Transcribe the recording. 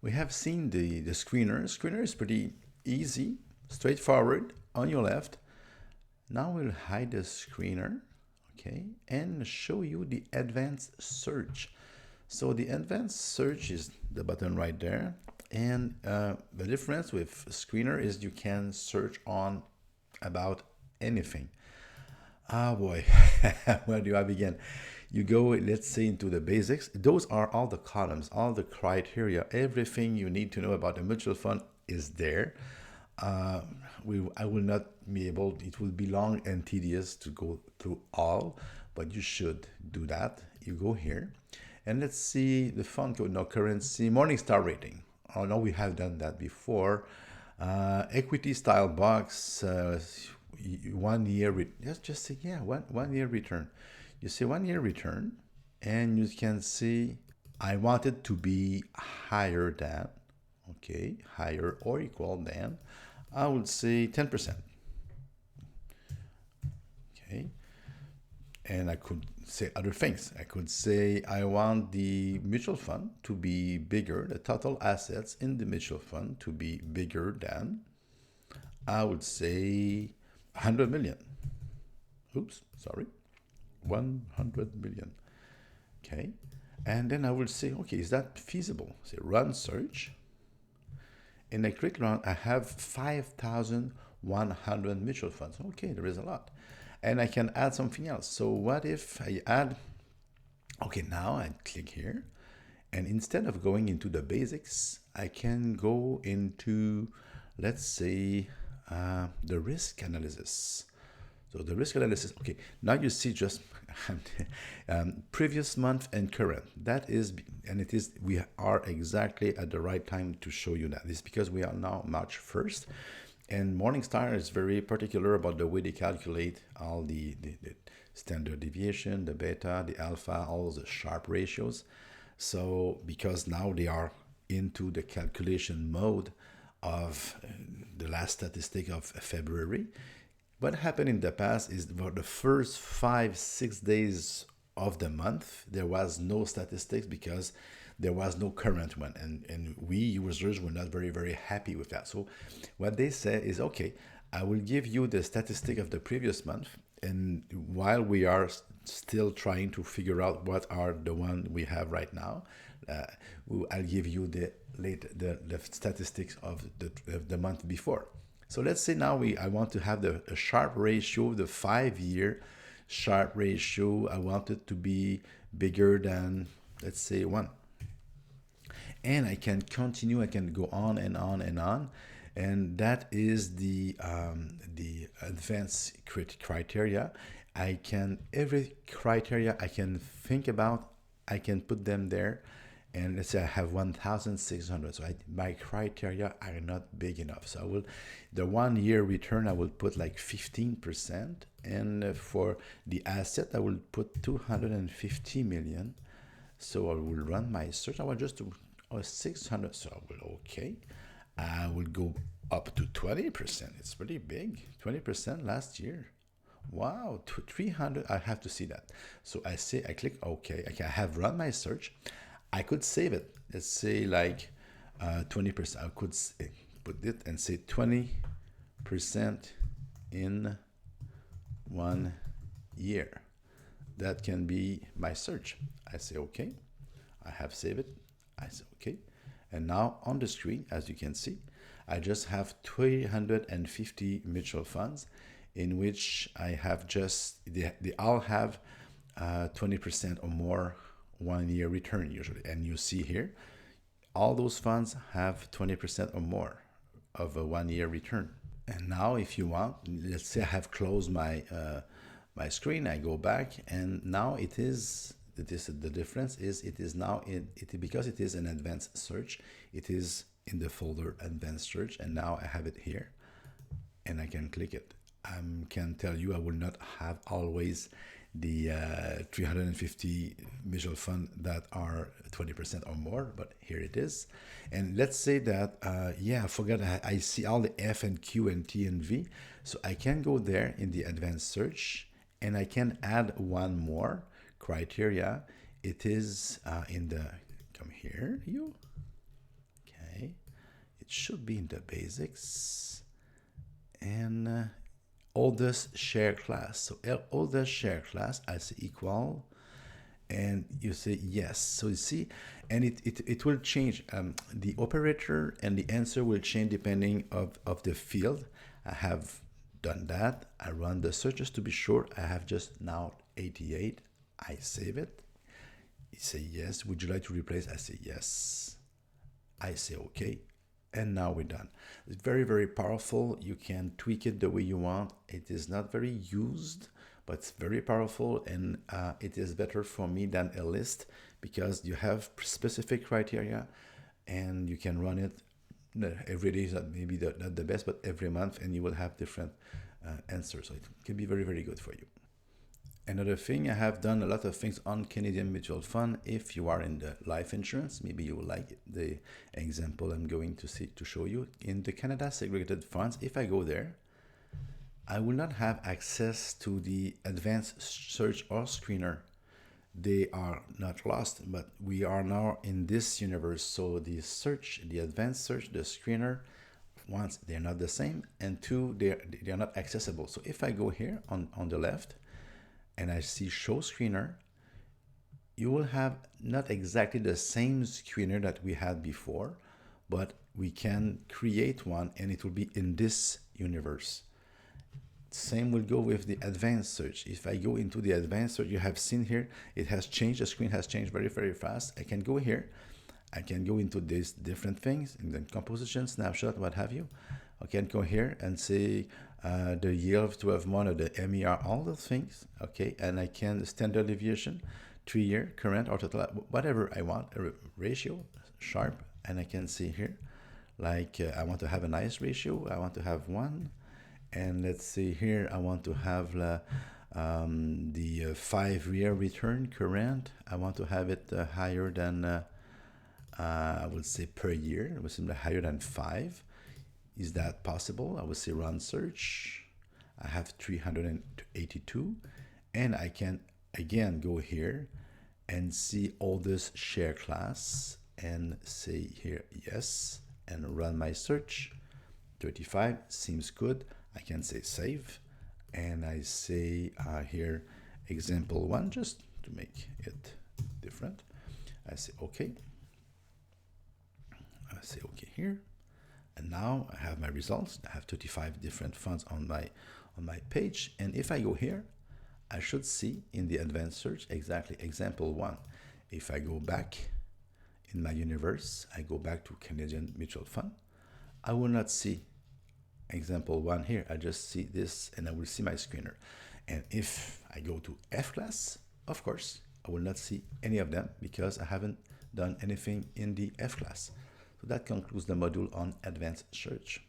we have seen the screener. Screener is pretty easy, straightforward on your left. Now we'll hide the screener, okay, and show you the advanced search. So the advanced search is the button right there. And the difference with screener is you can search on about anything. Ah, boy, where do I begin? You go, let's say, into the basics. Those are all the columns, all the criteria, everything you need to know about a mutual fund is there. I will not be able, it will be long and tedious to go through all, but you should do that. You go here, and let's see the fund code, no currency, Morningstar rating. Oh no, we have done that before. Equity style box, 1 year, let's just say, yeah, one year return. You see 1 year return, and you can see I want it to be higher than, okay, higher or equal than, I would say 10%. Okay. And I could say other things. I could say I want the mutual fund to be bigger, the total assets in the mutual fund to be bigger than, I would say, 100 million. Oops, sorry. 100 million. Okay. And then I will say, okay, is that feasible? Say run search. And I click run. I have 5,100 mutual funds. Okay, there is a lot. And I can add something else. So what if I add, okay, now I click here. And instead of going into the basics, I can go into, let's say, the risk analysis. So the risk analysis, okay, now you see just previous month and current. That is, and it is, we are exactly at the right time to show you that. This is because we are now March 1st. And Morningstar is very particular about the way they calculate all the standard deviation, the beta, the alpha, all the Sharpe ratios. So because now they are into the calculation mode of the last statistic of February. What happened in the past is for the first 5-6 days of the month, there was no statistics because there was no current one. And we users were not very, very happy with that. So what they say is, okay, I will give you the statistic of the previous month. And while we are still trying to figure out what are the one we have right now, I'll give you the statistics of the month before. So let's say now I want to have the Sharpe ratio, the 5-year Sharpe ratio. I want it to be bigger than, let's say, 1. And I can continue. I can go on and on and on. And that is the advanced criteria. Every criteria I can think about, I can put them there. And let's say I have 1,600. So my criteria are not big enough. So the 1 year return, I will put like 15%. And for the asset, I will put 250 million. So I will run my search. I will just do 600. So I will, okay. I will go up to 20%. It's pretty big. 20% last year. Wow, 300. I have to see that. So I click OK. I have run my search. I could save it. Let's say like 20%. I could put it and say 20% in 1 year. That can be my search. I say OK. I have saved it. I say OK. And now on the screen, as you can see, I just have 350 mutual funds in which I have they all have 20% or more 1 year return usually. And you see here, all those funds have 20% or more of a 1 year return. And now if you want, let's say I have closed my my screen, I go back, and now the difference is it is now because it is an advanced search, it is in the folder advanced search, and now I have it here and I can click it. I can tell you I will not have always the 350 mutual fund that are 20% or more, but here it is. And let's say that I forgot I see all the F and Q and T and V, so I can go there in the advanced search and I can add one more criteria. It is in the, come here, you should be in the basics. And oldest share class. So oldest share class, I say equal, and you say yes. So you see, and it will change. The operator and the answer will change depending of the field. I have done that. I run the search just to be sure. I have just now 88. I save it. You say yes. Would you like to replace? I say yes. I say okay. And now we're done. It's very, very powerful. You can tweak it the way you want. It is not very used, but it's very powerful, and it is better for me than a list because you have specific criteria and you can run it every day. Is maybe not the best, but every month, and you will have different answers. So it can be very, very good for you. Another thing, I have done a lot of things on Canadian Mutual Fund. If you are in the life insurance, maybe you will like the example I'm going to show you. In the Canada Segregated Funds, if I go there, I will not have access to the advanced search or screener. They are not lost, but we are now in this universe. So the search, the advanced search, the screener, once they're not the same, and two, they're not accessible. So if I go here on the left, and I see show screener, you will have not exactly the same screener that we had before, but we can create one and it will be in this universe. Same will go with the advanced search. If I go into the advanced search, you have seen here, it has changed, the screen has changed very, very fast. I can go here, I can go into these different things, in the composition, snapshot, what have you. I can go here and say the yield of 12 month or the MER, all those things, okay? And I can standard deviation, 3-year, current, or total, whatever I want, a ratio, Sharpe, and I can see here, like I want to have a nice ratio, I want to have 1, and let's see here, I want to have the 5-year return, current, I want to have it higher than, I would say per year, I would say higher than 5. Is that possible? I would say run search. I have 382, and I can again go here and see oldest share class and say here yes and run my search. 35 seems good. I can say save, and I say here example 1 just to make it different. I say okay. I say okay here. And now I have my results. I have 35 different funds on my page. And if I go here, I should see in the advanced search exactly example 1. If I go back in my universe, I go back to Canadian Mutual Fund, I will not see example 1 here. I just see this and I will see my screener. And if I go to F class, of course, I will not see any of them because I haven't done anything in the F class. So that concludes the module on advanced search.